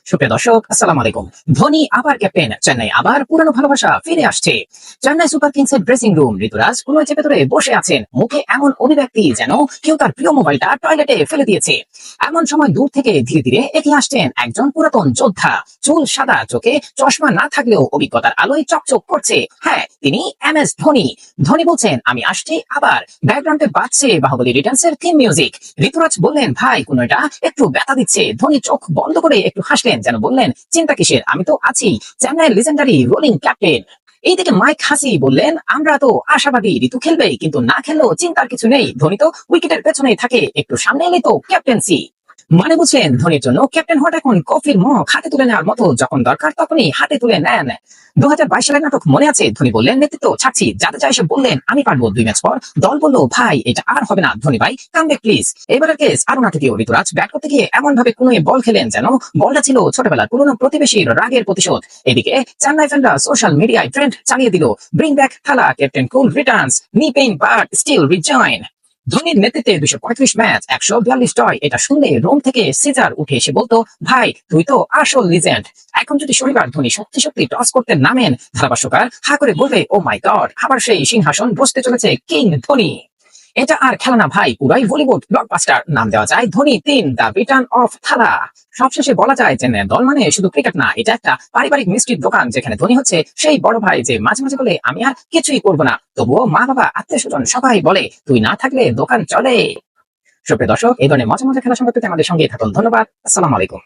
সুপ্রিয় দর্শক, আসসালামু আলাইকুম। ধোনি আবার ক্যাপ্টেন, চেন্নাই আবার পুরানো ভালোবাসা ফিরে আসছে। চেন্নাই সুপার কিংসের ড্রেসিং রুম, ঋতুরাজ কোনো চেপে ধরে বসে আছেন, মুখে এমন অভিব্যক্তি যেন কেউ তার প্রিয় মোবাইলটা টয়লেটে ফেলে দিয়েছে। এমন সময় দূর থেকে ধীরে ধীরে এগিয়ে আসছেন একজন পুরাতন যোদ্ধা। চুল সাদা, চোখে চশমা না থাকলেও অভিজ্ঞতার আলোয় চকচক করছে। হ্যাঁ, তিনি MS ধোনি। ধোনি বলছেন, আমি আসছি আবার। ব্যাকগ্রাউন্ডে বাজছে বাহুবলী রিটার্নস এর থিম মিউজিক। ঋতুরাজ বললেন, ভাই কোনো এটা একটু ব্যথা দিচ্ছে। ধোনি চোখ বন্ধ করে একটু হাসলেন, যেন বললেন, চিন্তা কিসের, আমি তো আছি, চেন্নাইয়ের লিজেন্ডারি রোলিং ক্যাপ্টেন। এইদিকে মাইক হাসি বললেন, আমরা তো আশাবাদী ঋতু খেলবে, কিন্তু না খেললেও চিন্তার কিছু নেই, ধোনি তো উইকেটের পেছনেই থাকে, একটু সামনে এলেই তো ক্যাপ্টেন্সি। মানে বুঝলেন, ধোনির জন্য ক্যাপ্টেন হওয়াটা এখন কফির মগ হাতে তুলে নেওয়ার মতো, যখন দরকার তখনই হাতে তুলে নেন। 2022 সালের নাটক মনে আছে? ধোনি বললেন, নেতৃত্ব ছাড়ছি। জাদেজা এসে বললেন, আমি পারবো। 2 ম্যাচ পর দল বলল, ভাই এটা আর হবে না, ধোনি ভাই কামব্যাক প্লিজ। এবারের কেস আরো নাটকীয়। ঋতুরাজ ব্যাট করতে গিয়ে এমন ভাবে কোনো বল খেলেন যেন বলটা ছিল ছোটবেলার পুরনো প্রতিবেশীর রাগের প্রতিশোধ। এদিকে চেন্নাই ফ্যানরা সোশ্যাল মিডিয়ায় ট্রেন্ড চালিয়ে দিল, bring back Thala, captain cool returns, knee pain but still rejoin. ধোনির নেতৃত্বে 235 ম্যাচ, 142 জয়। এটা শুনলে রোম থেকে সিজার উঠে এসে বলতো, ভাই তুই তো আসল লিজেন্ড। এখন যদি শনিবার ধোনি সত্যি সত্যি টস করতে নামেন, ধারাভাষ্যকার হা করে বলবে, ও মাই গড, আবার সেই সিংহাসন বসতে চলেছে কিং ধোনি। এটা আর খেলা না ভাই, পুরাই বলিউড ব্লকবাস্টার। নাম দেওয়া যায় ধোনি 3, দ্য রিটার্ন অফ থালা। সবশেষে বলা যায়, চেন্নাই দল মানে শুধু ক্রিকেট না, এটা একটা পারিবারিক মিষ্টির দোকান, যেখানে ধোনি হচ্ছে সেই বড় ভাই যে মাঝে মাঝে বলে, আমি আর কিছুই করবো না, তবুও মা বাবা আত্মীয় স্বজন সবাই বলে, তুই না থাকলে দোকান চলে। সুপ্রিয় দর্শক, এই ধরনের মজা মজা খেলা সম্পর্কে আমাদের সঙ্গে থাকুন। ধন্যবাদ। আসসালামু আলাইকুম।